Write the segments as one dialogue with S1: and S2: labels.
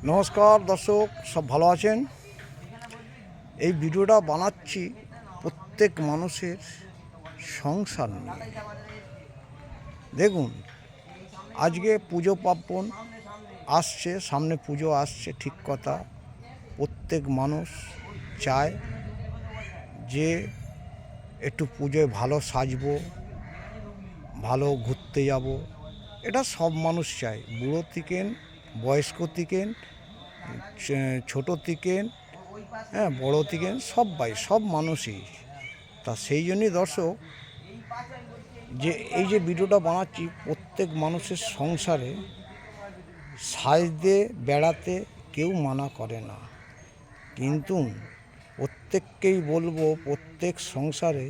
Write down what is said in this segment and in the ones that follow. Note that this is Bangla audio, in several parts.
S1: নমস্কার দর্শক, সব ভালো আছেন? এই ভিডিওটা বানাচ্ছি প্রত্যেক মানুষের সংসার নিয়ে। দেখুন, আজকে পুজো পার্বণ আসছে, সামনে পুজো আসছে, ঠিক কথা। প্রত্যেক মানুষ চায় যে একটু পুজোয় ভালো সাজবো, ভালো ঘুরতে যাব। এটা সব মানুষ চায়, বুড়ো থেকে বয়স্ক থেকে ছোটো থেকে বড় থেকে সব মানুষই। তা সেই জন্যই দর্শক, যে এই যে ভিডিওটা বানাচ্ছি, প্রত্যেক মানুষের সংসারে সাজতে বেড়াতে কেউ মানা করে না, কিন্তু প্রত্যেককেই বলবো, প্রত্যেক সংসারে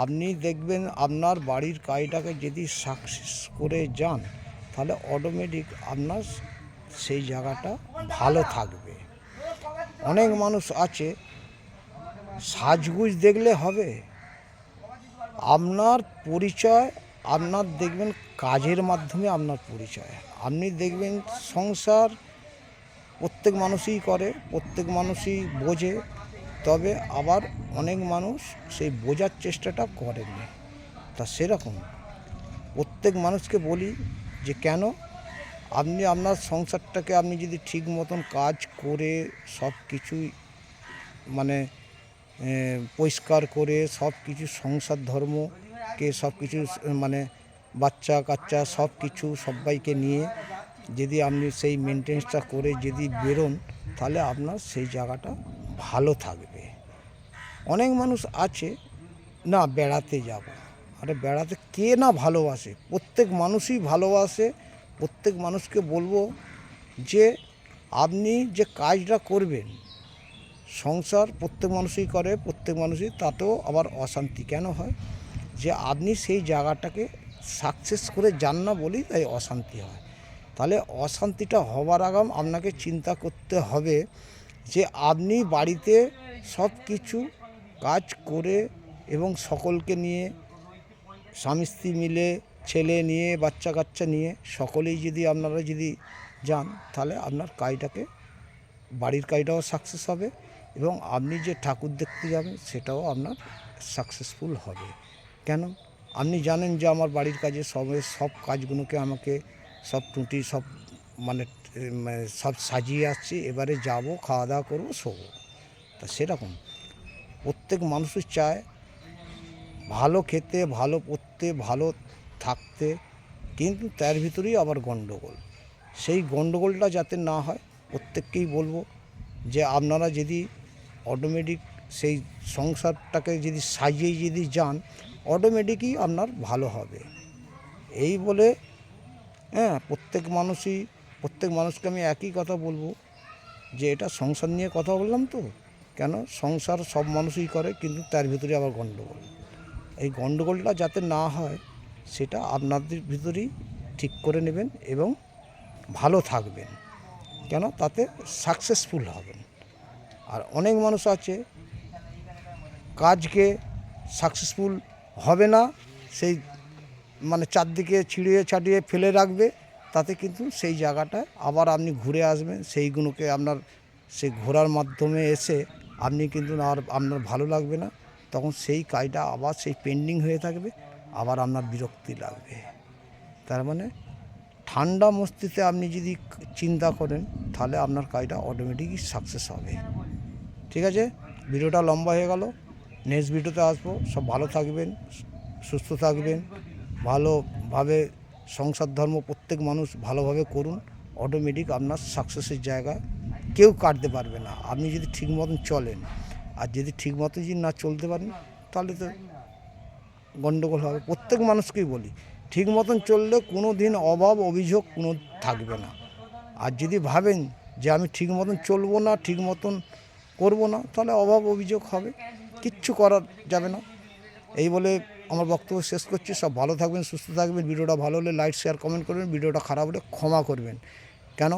S1: আপনি দেখবেন আপনার বাড়ির কাজটাকে যদি সাকসেস করে যান, তাহলে অটোমেটিক আপনার সেই জায়গাটা ভালো থাকবে। অনেক মানুষ আছে সাজগুজ দেখলে হবে, আপনার পরিচয় আপনার দেখবেন কাজের মাধ্যমে আপনার পরিচয়। আপনি দেখবেন সংসার প্রত্যেক মানুষই করে, প্রত্যেক মানুষই বোঝে, তবে আবার অনেক মানুষ সেই বোঝার চেষ্টাটা করেনি। তা সেরকম প্রত্যেক মানুষকে বলি যে কেন আপনি আপনার সংসারটাকে আপনি যদি ঠিক মতন কাজ করে সব কিছুই মানে পরিষ্কার করে সব কিছু সংসার ধর্মকে সব কিছু মানে বাচ্চা কাচ্চা সব কিছু সবাইকে নিয়ে যদি আপনি সেই মেনটেন্সটা করে যদি বেরোন, তাহলে আপনার সেই জায়গাটা ভালো থাকবে। অনেক মানুষ আছে না বেড়াতে যাব, আরে বেড়াতে কে না ভালোবাসে, প্রত্যেক মানুষই ভালোবাসে। প্রত্যেক মানুষকে বলবো যে আপনি যে কাজটা করবেন, সংসার প্রত্যেক মানুষই করে, প্রত্যেক মানুষই, তাতেও আবার অশান্তি কেন হয়, যে আপনি সেই জায়গাটাকে সাকসেস করে যান না বলেই তাই অশান্তি হয়। তাহলে অশান্তিটা হবার আগাম আপনাকে চিন্তা করতে হবে যে আপনি বাড়িতে সব কিছু কাজ করে এবং সকলকে নিয়ে, স্বামী স্ত্রী মিলে, ছেলে নিয়ে, বাচ্চা কাচ্চা নিয়ে সকলেই যদি আপনারা যদি যান, তাহলে আপনার কাজটাকে, বাড়ির কাজটাও সাকসেস হবে এবং আপনি যে ঠাকুর দেখতে যাবেন সেটাও আপনার সাকসেসফুল হবে। কেন, আপনি জানেন যে আমার বাড়ির কাজে সব কাজগুলোকে আমাকে সব টুটি সব মানে সব সাজিয়ে আসছি, এবারে যাব, খাওয়া দাওয়া করবো, শোবো। তা সেরকম প্রত্যেক মানুষই চায় ভালো খেতে, ভালো পড়তে, ভালো থাকতে, কিন্তু তার ভিতরেই আবার গণ্ডগোল। সেই গণ্ডগোলটা যাতে না হয়, প্রত্যেককেই বলবো যে আপনারা যদি অটোমেটিক সেই সংসারটাকে যদি সাজিয়ে যদি যান, অটোমেটিকই আপনার ভালো হবে। এই বলে প্রত্যেক মানুষকে আমি একই কথা বলবো যে এটা সংসার নিয়ে কথা বললাম তো, কেন সংসার সব মানুষই করে, কিন্তু তার ভিতরে আবার গণ্ডগোল। এই গণ্ডগোলটা যাতে না হয় সেটা আপনাদের ভিতরেই ঠিক করে নেবেন এবং ভালো থাকবেন, কেন তাতে সাকসেসফুল হবেন। আর অনেক মানুষ আছে কাজকে সাকসেসফুল হবে না, সেই মানে চারদিকে ছিঁড়িয়ে ছাটিয়ে ফেলে রাখবে, তাতে কিন্তু সেই জায়গাটায় আবার আপনি ঘুরে আসবেন, সেইগুলোকে আপনার সেই ঘোরার মাধ্যমে এসে আপনি কিন্তু আর আপনার ভালো লাগবে না, তখন সেই কাজটা আবার সেই পেন্ডিং হয়ে থাকবে, আবার আপনার বিরক্তি লাগবে। তার মানে ঠান্ডা মস্তিষ্কে আপনি যদি চিন্তা করেন, তাহলে আপনার কাজটা অটোমেটিকই সাকসেস হবে। ঠিক আছে, ভিডিওটা লম্বা হয়ে গেল, নেক্সট ভিডিওতে আসবো। সব ভালো থাকবেন, সুস্থ থাকবেন, ভালোভাবে সংসার ধর্ম প্রত্যেক মানুষ ভালোভাবে করুন, অটোমেটিক আপনার সাকসেসের জায়গা কেউ কাটতে পারবে না, আপনি যদি ঠিক মতন চলেন। আর যদি ঠিক মতো যদি না চলতে পারেন, তাহলে তো গণ্ডগোল হবে। প্রত্যেক মানুষকেই বলি, ঠিক মতন চললে কোনো দিন অভাব অভিযোগ কোনো থাকবে না। আর যদি ভাবেন যে আমি ঠিক মতন চলবো না, ঠিক মতন করবো না, তাহলে অভাব অভিযোগ হবে, কিচ্ছু করা যাবে না। এই বলে আমার বক্তব্য শেষ করছি। সব ভালো থাকবেন, সুস্থ থাকবেন। ভিডিওটা ভালো হলে লাইক শেয়ার কমেন্ট করবেন, ভিডিওটা খারাপ হলে ক্ষমা করবেন। কেন,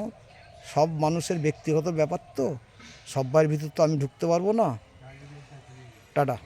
S1: সব মানুষের ব্যক্তিগত ব্যাপার তো, সবার ভিতর তো আমি ঢুকতে পারবো না। টাটা।